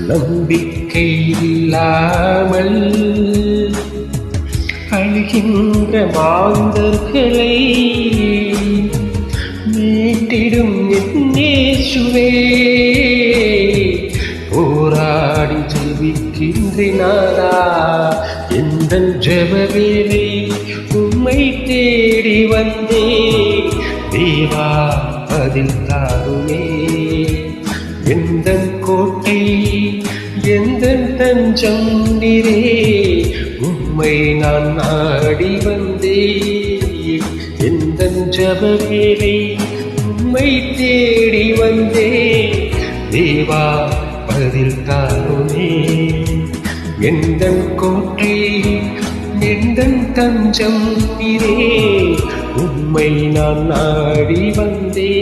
நம்பிக்கை இல்லாமல் அழுகின்ற மாந்தர்களை மீட்டிடும் என்னேசுவே, போராடி ஜெபிக்கின்றேனாரா எந்தன் ஜெபவேளை உம்மை தேடி வந்தே தேவா பதில் தாருமே. எந்தன் கோட்டை எந்தன் தஞ்சம் நீரே, உம்மை நான் நாடி வந்தே எந்தன் ஜெபவேளை உம்மை தேடி வந்தே தேவா பதில் தாருமே. எந்தன் கோட்டை எந்தன் தஞ்சம் நீரே, உம்மை நான் நாடி வந்தே.